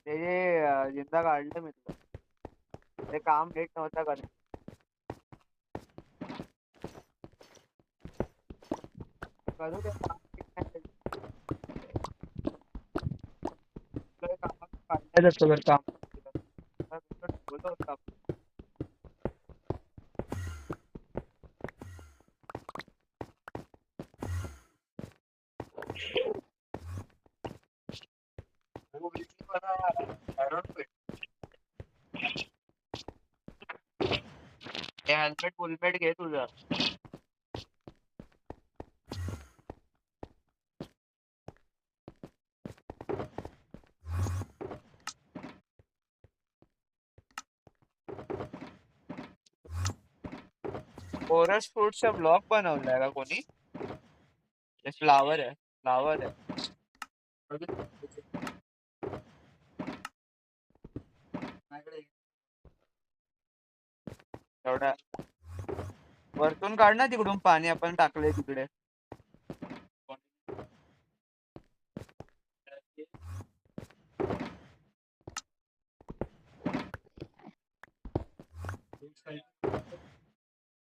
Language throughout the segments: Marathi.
ते जे जिंदा काढलं मी तुला. ते काम नीट नव्हतं करत. करू दे काम नीट नाही केलं. तुला कामात काढलं सगळं काम केलं. आता तुला ठेवलं होतं आपण. हो, बिलकुल मला iron fit. हे हेल्मेट फुलमेट घे तुझं. फोरेस्ट फ्रूटचा ब्लॉग बनवलाय का कोणी? ते फ्लावर आहे. फ्लावर आहे. माझ्याकडे एवढा वरतून काढ ना तिकडून पाणी आपण टाकलंय तिकडे.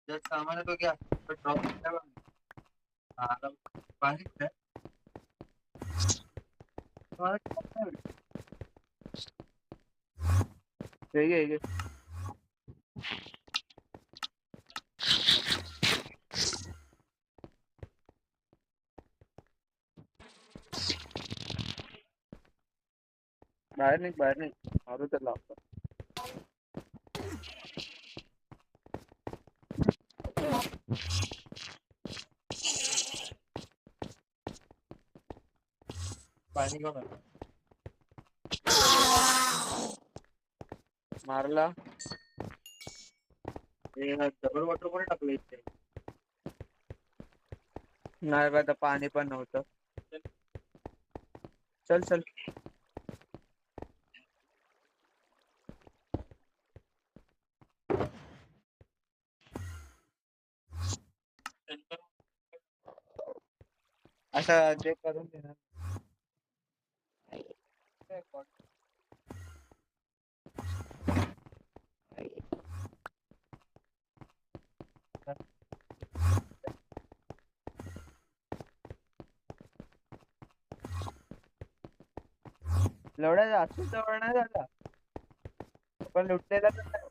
जर सामान है तो क्या ड्रॉप करता है पानी कुठे आहे? तुम्हाला ड्रॉप नाही भेटत. हे घे, हे घे. बाहेर निघ, बाहेर निघ. मारू त्याला आपण. पाणी घेऊन आण. मारला. हे डबल वॉटर कोणी टाकलं इथे? नाही का, आता पाणी पण नव्हतं. चल चल. असं ते करून देणार. लवड्या जास्त जवळ नाही झाला. पण लुटलेला तर नाही.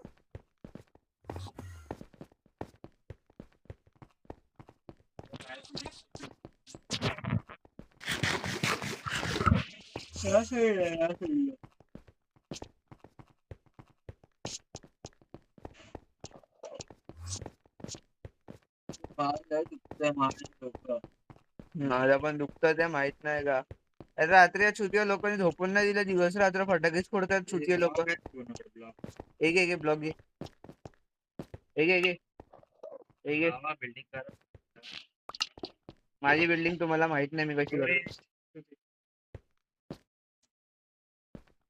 माझा पण दुखतं ते माहित नाही का. अरे रात्री या छुतिया लोकांनी झोपून नाही दिलं. दिवस रात्र फटाकेच फोडतात छुतिया लोक. एक एक ब्लॉग घे. एक एक बिल्डिंग कर. माझी बिल्डिंग तुम्हाला माहित नाही मी कशी करतो.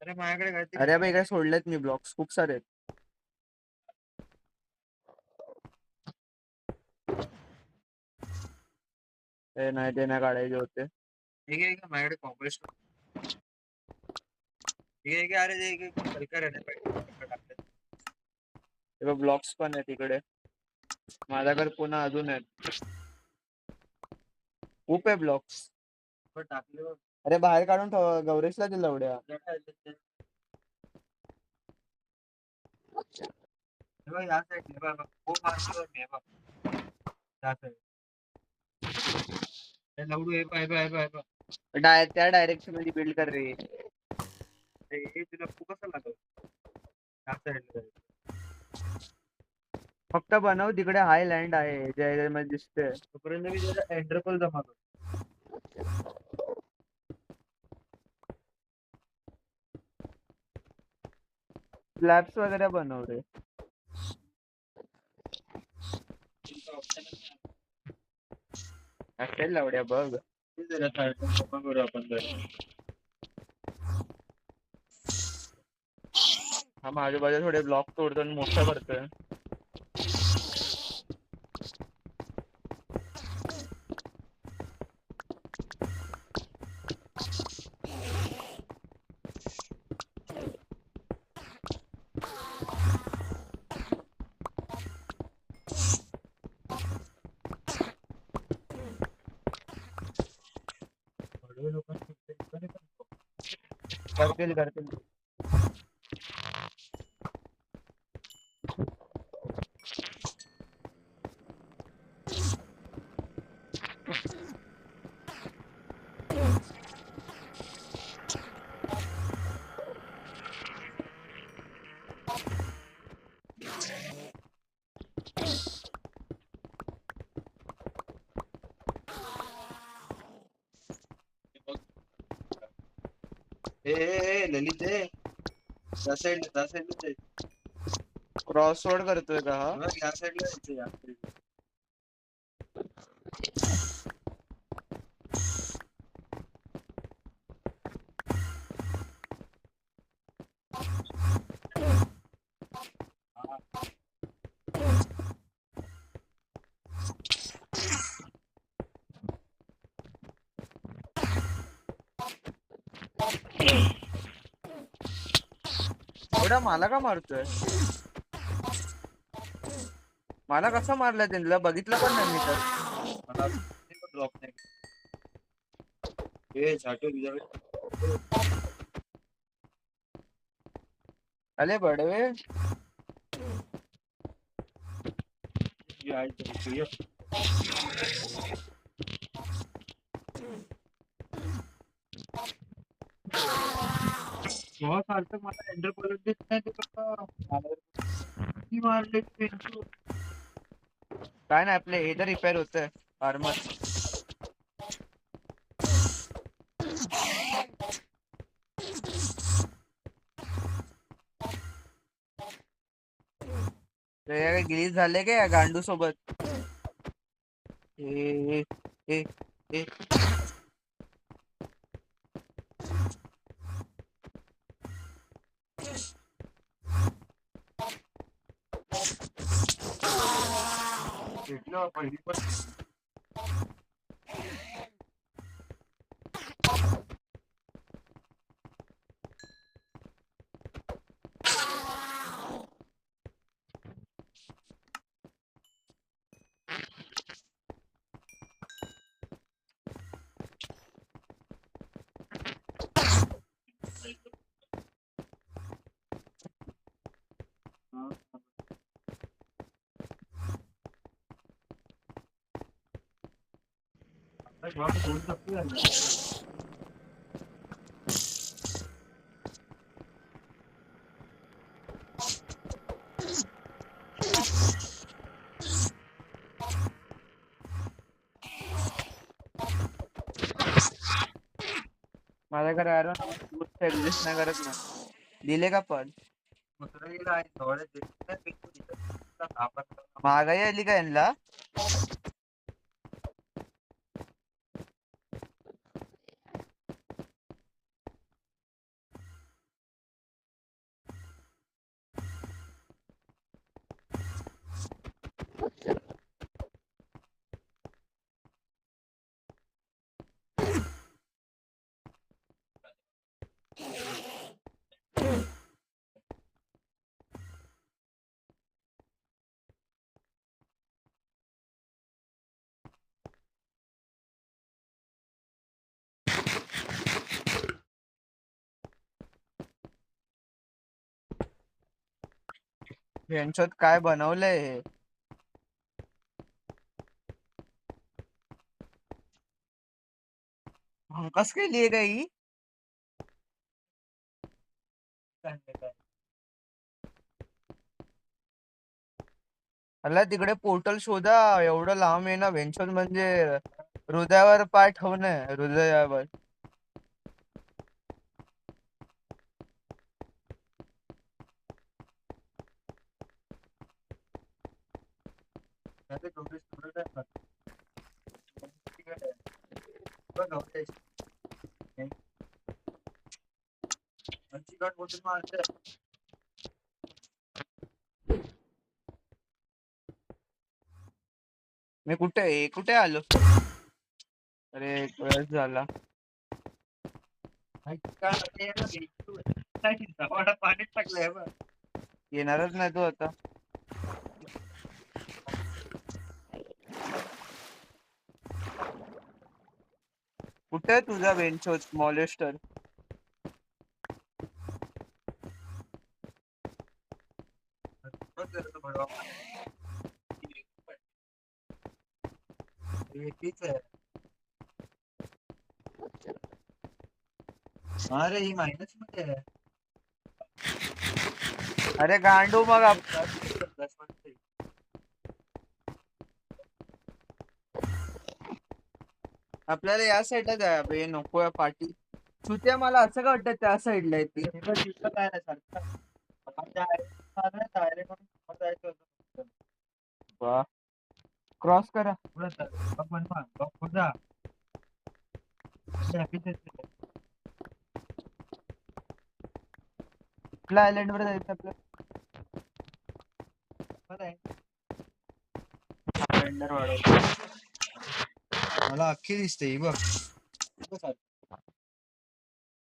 अरे माझ्याकडे काय? अरे बाई काय सोडलेत मी ब्लॉक्स खूप सारे आहेत. ते नाही ते नाही काढायचे होते. ठीक आहे माझ्याकडे कॉम्पोस्ट. ठीक आहे अरे ते हलका राहते. ब्लॉक्स पण आहे तिकडे. माझ्याकडे पुन्हा अजून आहेत. खूप आहे ब्लॉक्स. टाकले. अरे बाहेर काढून ठेव. गौरेशला दिला एवढ्या. या साईड खूप मार्केट आहे बघ. त्या साईड लवडू हे त्या डायरेक्शन मध्ये बिल्ड कर रे. हे तुला खूप कसं लागल. त्या साईड फक्त बनव. तिकडे हाय लँड आहे ज्या मध्ये दिसते. तोपर्यंत मी जरा एंडरपल जमा करतो. स्लॅब्स वगैरे बनव रे. असेल लवड्या बघ. हा आजूबाजू थोडे ब्लॉक तोडतो आणि मोठं करतोय. करतील. ललित त्या साईडला क्रॉसवर्ड करतोय का हा? या साईडला जायचं. एवढा मला का मारतोय? मला कसं मारलं त्यांना बघितलं पण नाही मी तर. मला ड्रॉप नाही. हे झाटो अरे बडवे बहुत सारखं मला एंडर पॉलिट देत नाही ते मारले. काय नाही आपले हे तर रिपेअर होतंय आर्मर. ते गिरीज झाले का गांडू सोबत? ए, ए, ए. पहिली पण माझ्याकडे ऍडजस्ट नाही करत ना. दिले का पण? महागाई आली का यांना? यांच्यात काय बनवलंय हे? कस केली का ही? अला तिकडे पोर्टल शोधा. एवढं लांब आहे ना वेंचर म्हणजे हृदयावर पाय ठेवणे हृदयावर. मी कुठे आलो? अरे वेळ झाला. पाणीच टाकलंय. येणारच नाही तो आता. कुठे तुझा वेंचो मॉलेस्टर? हे तीच आहे. अरे ही मायनस मध्ये आहे. अरे गांडू मग प्लस मध्ये. आपल्याला या साईडला जाय बे, नको या पाठी. चुत्या मला असं का वाटतं त्या साईडला आहे ती. हे बघ, दिसलं काय नाही सारखं. आपण त्या direct वरून जायचं होतं. वा, क्रॉस करा. पुढं चल. बघ बनवा. बघ पुढं जा. Happy आहे. कुठल्या आयलंड वर जायचं आपलं? बरं आहे. स्प्लेंडर वाढव. मला अख्खी दिसते ही बघ. बघ सारखं.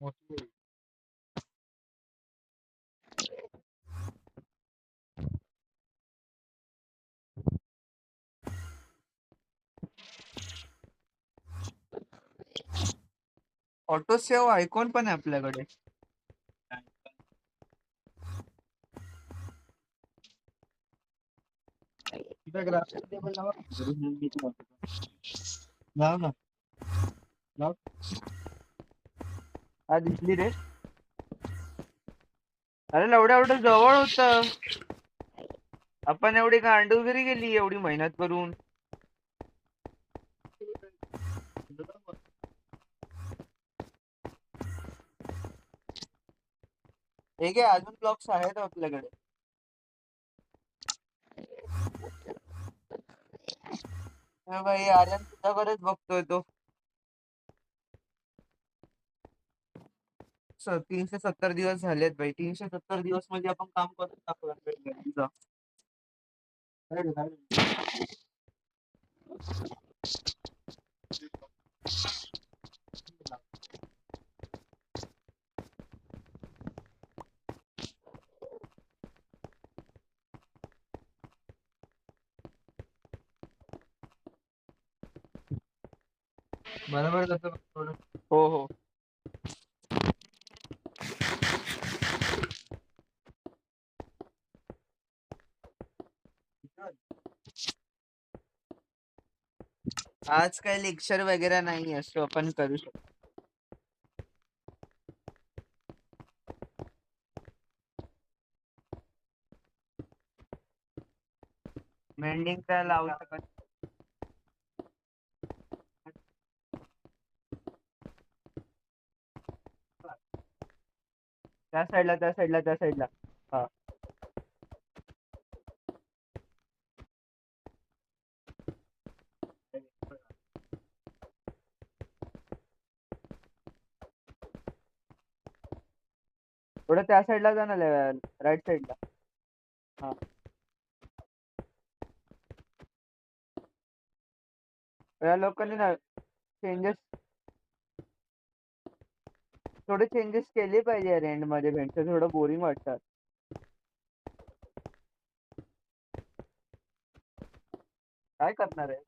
मोठी आहे. ऑटो सेव्ह आयकॉन पण आहे आपल्याकडे. तिथं ग्राफिक टेबल लावा. लाव ना. लाव. हा दिसली रे. अरे एवढं एवढं जवळ होत. आपण एवढी गांडूगिरी गेली एवढी मेहनत करून. हे काय अजून ब्लॉक्स आहेत आपल्याकडे. हा भाई आर्यन तुझ्याकडेच बघतोय तो. 370 दिवस झालेत भाई. 370 दिवस म्हणजे आपण काम करून टाकलं. बरोबर जातं थोडं. हो हो. आज काही लेक्चर वगैरे नाही असतो, आपण करू शकतो. मेंडिंग काय लावू शकत. त्या साईडला त्या साईडला त्या साईडला. हा थोडं त्या साईडला जा ना, राईट साईडला. हा या लोकांनी ना चेंजेस, थोडे चेंजेस केले पाहिजे रेंट मध्ये. भेटतं थोडं बोरिंग वाटतात. काय करणार आहे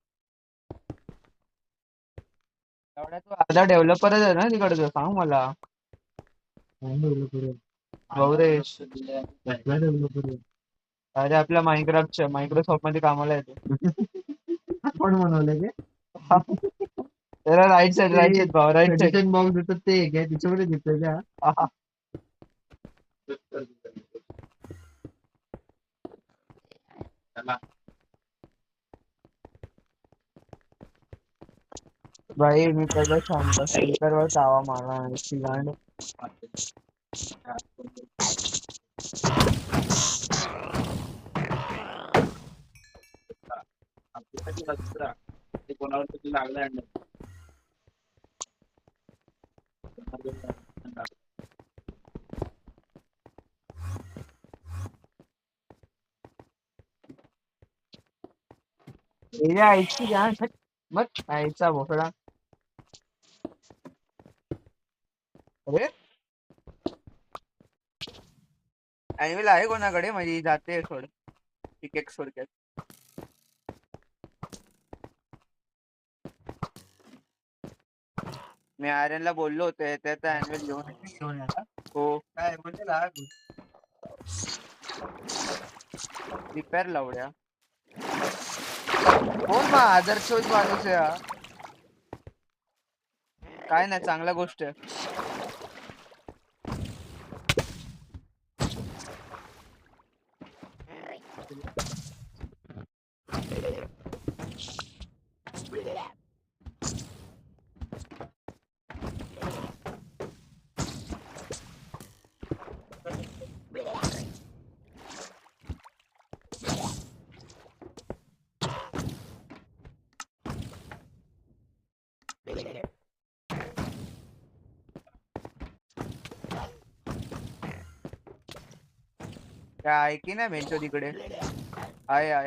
एवढ्या? तू अर्धा डेव्हलपरच आहे ना तिकडचं, सांग मला. गौरेश, अरे आपल्या मायक्राफ्टच्या मायक्रोसॉफ्ट मध्ये कामाला येतो. कोण बनवलं ते? त्याला राईट साईड राईट साईड भाव, राईट साईड. सजेशन बॉक्स देतात ते काय तिच्यामध्ये दिसतंय का? भाई मी पहिलं शांत स्पीकरवर तावा मारला आणि गांड. ते कोणावर तरी लागलाय. एरिया आईची जाण मग आईचा भोसडा. अरे अॅनिमल आहे कोणाकडे? म्हणजे जाते सोड एक सोडक्यात. मी आर्यनला बोललो होते त्याचा अॅनिमल घेऊन हो काय म्हणजे लाग रिपेअर लावूया. कोण मग आदर्श माणूस आहे हा? काय नाही, चांगल्या गोष्ट आहे. काय आहे की नाही भेंचो तिकडे?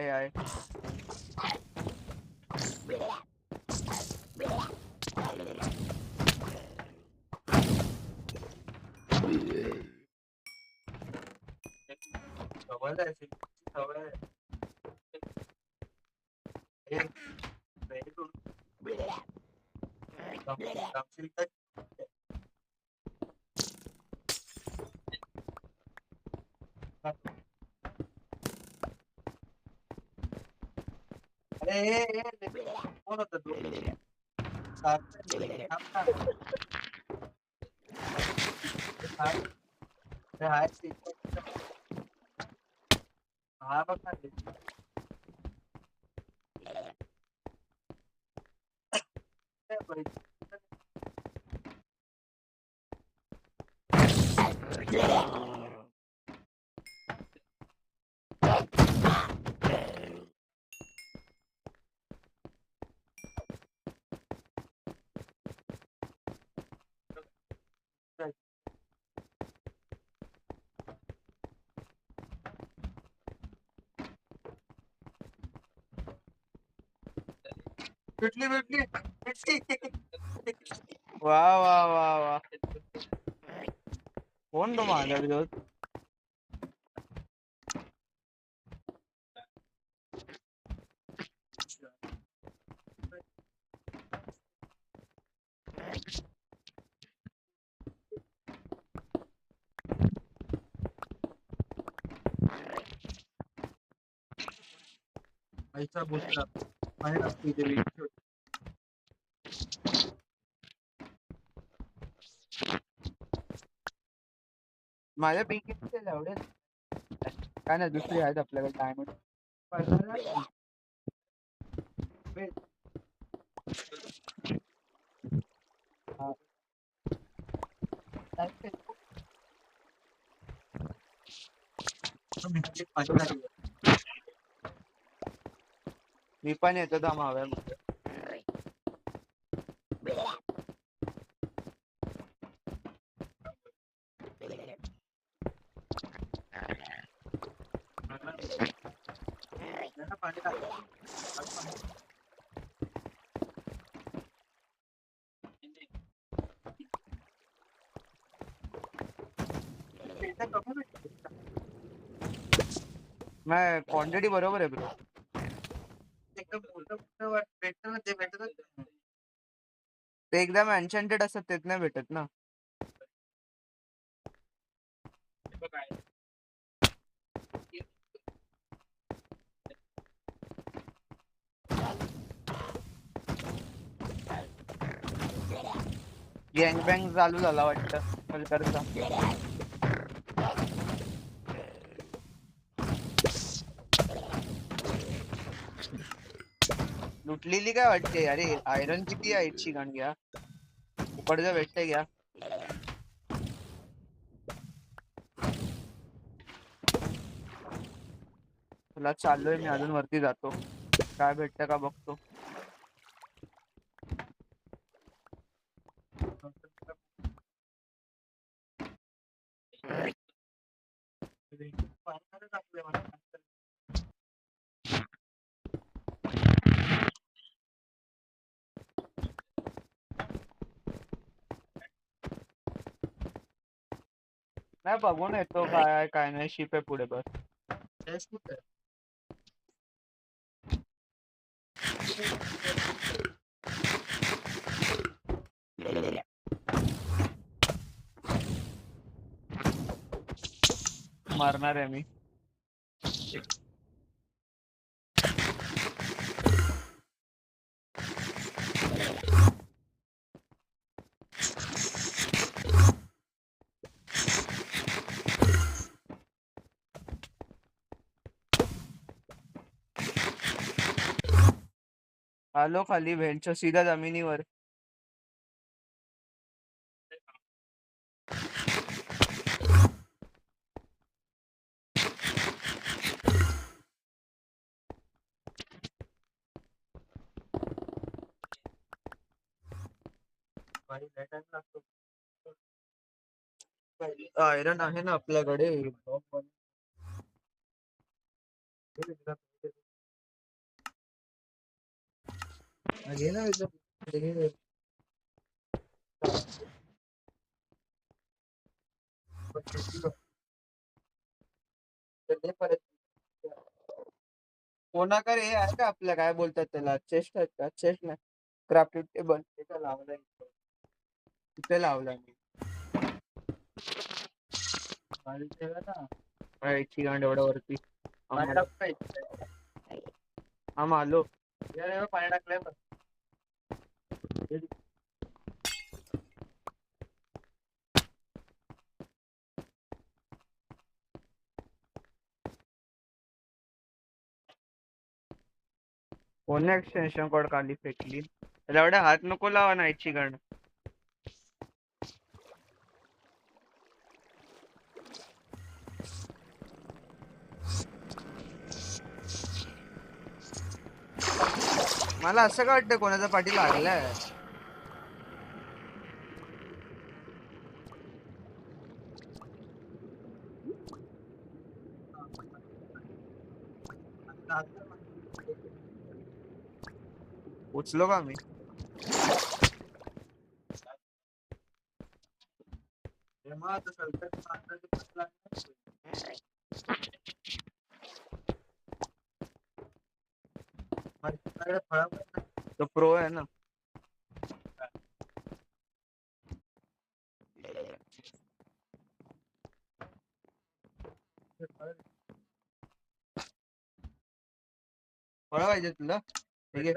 आहे. सवय आहे, सवय आहे. हे, हे सोडून कापशील का? अरे कोण होता तू? सार्थक, थांब ना. अरे हाय हा बघ ना ते. काय पाहिजे? भेटली भेटली वा वा वा वा. कोण तो माझा दोस्त? ऐसा बोलला बाहेर असते ते video. माझ्या पैकी एवढे काय नाही, दुसरी आहेत आपल्याकडे डायमंड. मी पण येतो थांब हव्यामध्ये. नाही, क्वांटिटी बरोबर आहे ब्रो. ते एकदम एन्चेंटेड असतात तेच नाही भेटत ना. गँग बँग चालू झाला वाटतं पलकरचा. लुटलेली काय वाटते? अरे आयरन किती आहे याची गण घ्या, उकडचं भेटतंय घ्या. तुला चाललोय मी, अजून वरती जातो, काय भेटतं का बघतो. नाही बघून येतो काय काय नाही. शिप आहे पुढे बस. मारणार आहे मी. आलो खाली भेंडच्या सीधा जमिनीवर. आयरन आहे ना आपल्याकडे. घे ना इथं. कोणाकडे हे आहे का आपल्या काय बोलतात त्याला चेस्ट आहेत का? चेस्ट नाही क्राफ्टेड टेबल तिथे लावलाय. तिथे लावलाय मी. याची गांड एवढ्या वरती. आम आलो. पाणी टाकलंय बघ. कोणी एक्सटेन्शन कॉर्ड खाली फेकली. त्याला एवढ्या हात नको लावा नाईटची गांड. मला असं काय वाटतं कोणाचा पाठी लागलाय. उचलो का मी? तो प्रो आहे ना. फळं पाहिजे तुला? अरे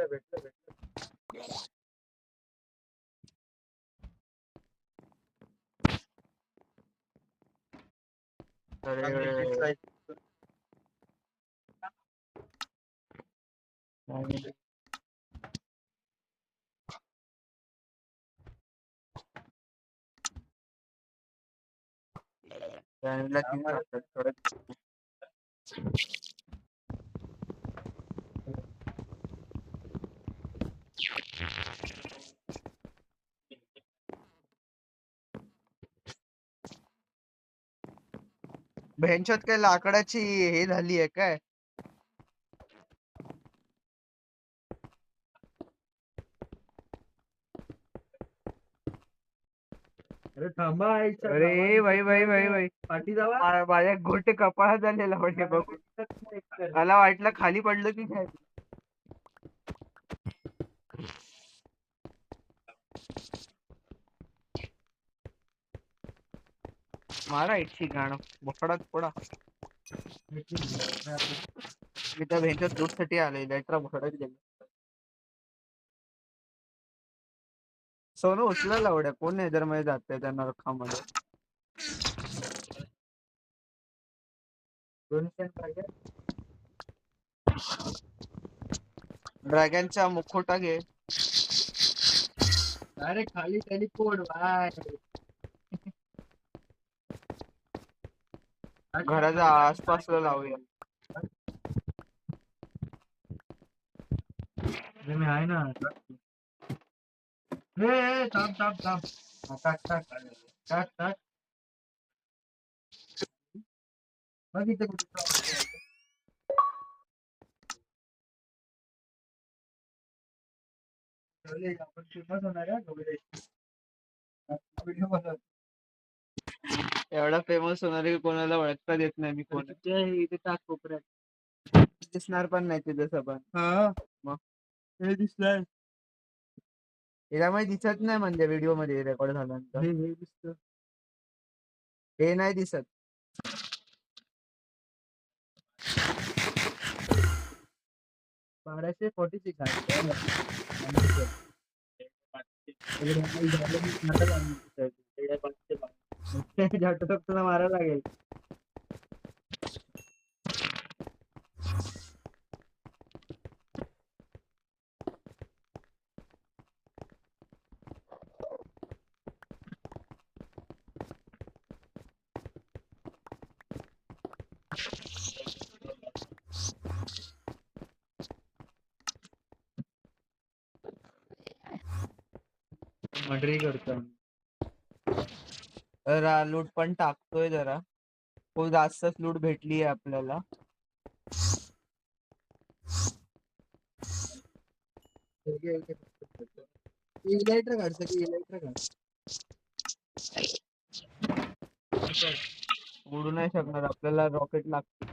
भेंचोत काय लाकडाची हे झाली आहे काय? अरे थांबा अरे भाई पाठी जावा. माझ्या गोटे कपाळात झालेला म्हणजे बघ. मला वाटलं खाली पडलं की काय. मारा इच्छी गाणं बोकडात पोडा. मी त्या भेंचोत दूध साठी आलोय. लेटरा बोकडात गेलो. सोनं उचलायला एवढ्या कोण नेदर मध्ये जाते त्या नरकामध्ये. ड्रॅगनचा मुखोटा घे. अरे खाली टेलिपोर्ट भाई. घराच्या आसपासला लावूया. मी आहे ना. थांब थांब थांब. टाक टाक टाक टाक. बघ इथे कुठे आपण फेमस होणार आहे. व्हिडिओ बनव. एवढा फेमस होणार की कोणाला ओळखता येत नाही मी कोण इथे टाक कोपऱ्यात. दिसणार पण नाही तुझं पण. हा मग हे दिसलंय. याच्यामुळे दिसत नाही म्हणजे व्हिडिओ मध्ये रेकॉर्ड झाल्यानंतर हे दिसत. हे नाही दिसत. 1246 आहे. तुला मारायला लागेल. मर्डरी करतो. लूट पण टाकतोय जरा. खूप जास्तच लूट भेटली आहे आपल्याला. इलायटर काढ सगळी इलायटर काढ. उडू नाही शकणार आपल्याला रॉकेट लागते.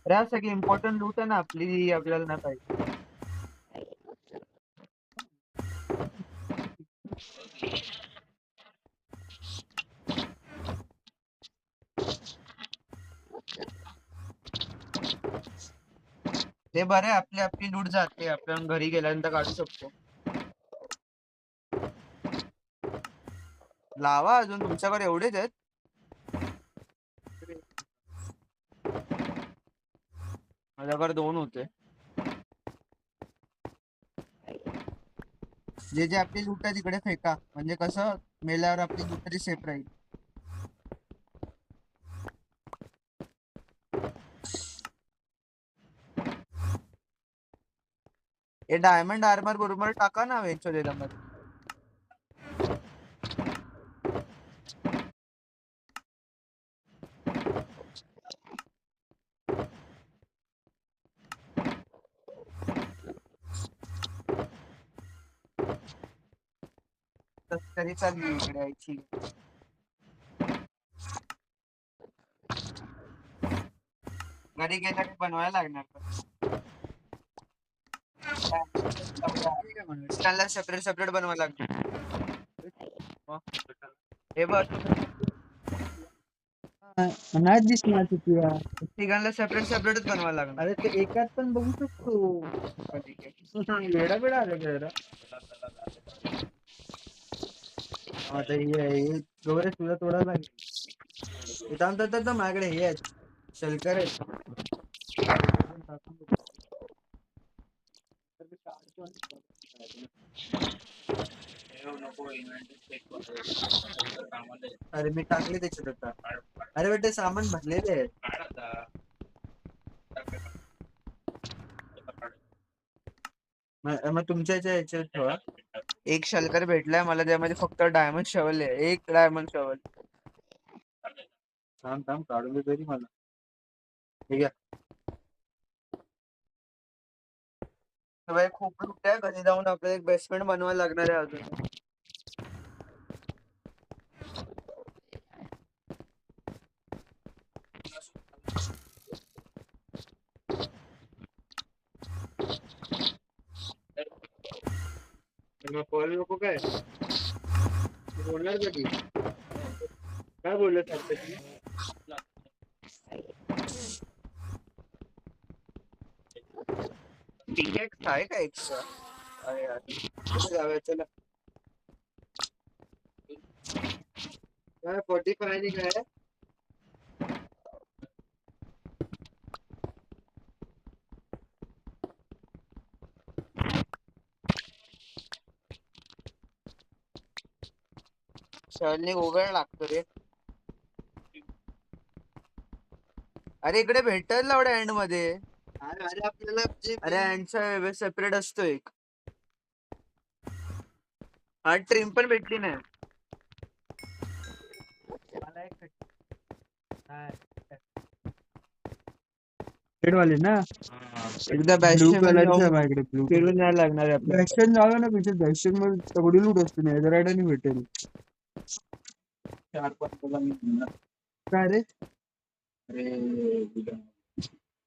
अरे हा सगळी इम्पॉर्टंट लूट आहे ना आपली, आपल्याला नाही पाहिजे. ते बरे आपली आपली लूट जाते, आपण घरी गेल्यानंतर काढू शकतो. लावा अजून तुमच्याकडे एवढेच आहेत. माझ्याकडे 2 होते. जे जे आपली लूट आहे तिकडे फेका, म्हणजे कसं मेल्यावर आपली लूट तरी सेफ राहील. हे डायमंड आर्मर बरोबर टाका ना वेंचुरीला मध्ये. तरी चालली इकडे यायची. घरी गेला की बनवायला लागणार. त्याला सेपरेट सेपरेट बनवायला लागणार. हे बघ नाही दिसणार तुला. तिघांना सेपरेट सेपरेटच बनवायला लागणार. अरे ते एकात पण बघू शकतो. वेडा वेडा आलं का? आता हे गौरेश तुला तोडायला लागेल. इथं माझ्याकडे हे आहेत शलकर आहेत. अरे मी टाकले त्याच्यात आता. अरे बेटे सामान भरलेले आहे. मग तुमच्या याच्यात ठेवा. एक शलकर भेटलाय मला, त्यामध्ये फक्त डायमंड शवल आहे. एक डायमंड शवल. थांब थांब काढून दे तरी मला. ठीक आहे. भाई खूप लूट आहे. घरी जाऊन आपल्याला एक बेसमेंट बनवायला लागणार आहे अजून. कॉल नको काय बोलणार कधी? काय बोललं टिकेट आहे का एक्स्ट्रा? अरे यार जाऊया चला. काय 45 नि काय? शवलने वेळ लागतो रे. अरे इकडे भेटेल एवढ्या एंड मध्ये. अरे आपल्याला अरे एंडचा सेपरेट असतो एक. हा ट्रिम पण भेटली नाही. वाले ना एकदा ब्लू बॅशन कलरचा माझ्याकडे ब्लू फिरून यायला लागणार आहे. बॅशन जाऊया ना पिक्चर. बॅशन मध्ये तेवढी लूट असते ना हैदराबाद भेटेल. 4-5 काय रे?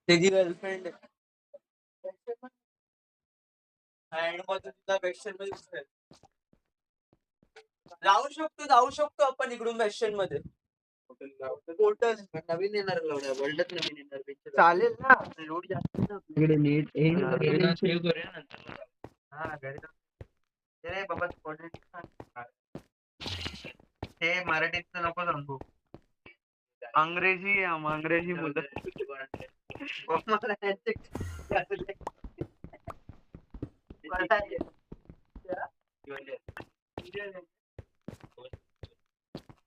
त्याची गर्लफ्रेंड एंड मध्ये तुला बॅशन मध्ये दिसेल. जाऊ शकतो आपण इकडून बॅशन मध्ये. पोर्टल नवीन येणार वर्ल्डच नवीन येणार. चालेल ना. लोड जास्त आहे ना इकडे नीट हा घरी जाऊ. बाबा हे मराठीत नको सांगू. अंग्रेजी मुलं मला यांचे घातले. मला हे-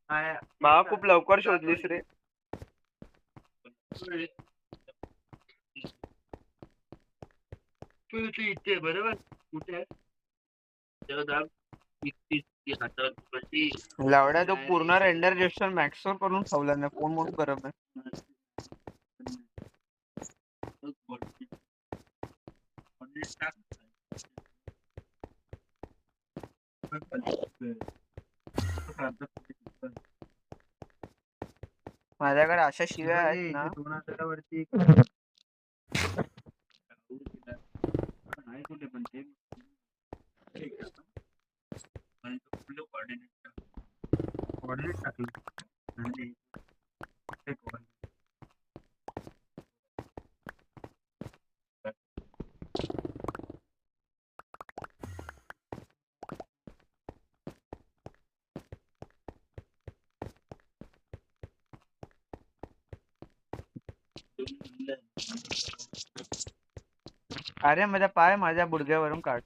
हा, मला खूप लवकर शोधलीस रे. तू इथे बरोबर कुठे आहे तेव्हा दाब हातावर पकडली. लावड्या तो पूर्ण रेंडर जेस्टर मॅक्सवर करून ठेवला नाही. फोन म्हणून करत नाही. माझ्याकडे अशा शिव्या आहेत ना. 2000 वरती नाही कुठे पण ते कोऑर्डिनेट टाकले आणि ते कोऑर्डिनेट अरे माझा पाय माझ्या गुडघ्यावरून काढ.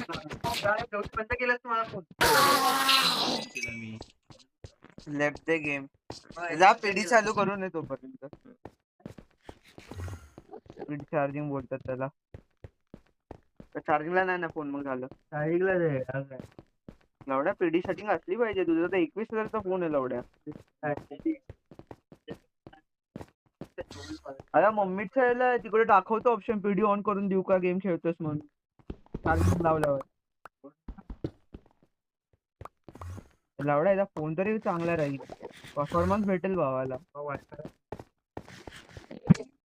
बंद केलंस मला फोन लेफ्ट द गेम. जा पिढी चालू करून ये तोपर्यंत. स्पीड चार्जिंग बोलतात त्याला. चार्जिंगला नाही ना फोन मग झालं. शाळेला जाय लवड्या पिढी सेटिंग असली पाहिजे. तुझा तर 21,000चा फोन आहे लवड्या. अरे मम्मीच्या याला तिकडे दाखवतो ऑप्शन पिढी ऑन करून देऊ का गेम खेळतोस म्हणून. चार्जिंग लावल्यावर लावडा याचा फोन तरी चांगला राहील. परफॉर्मन्स भेटेल भावाला.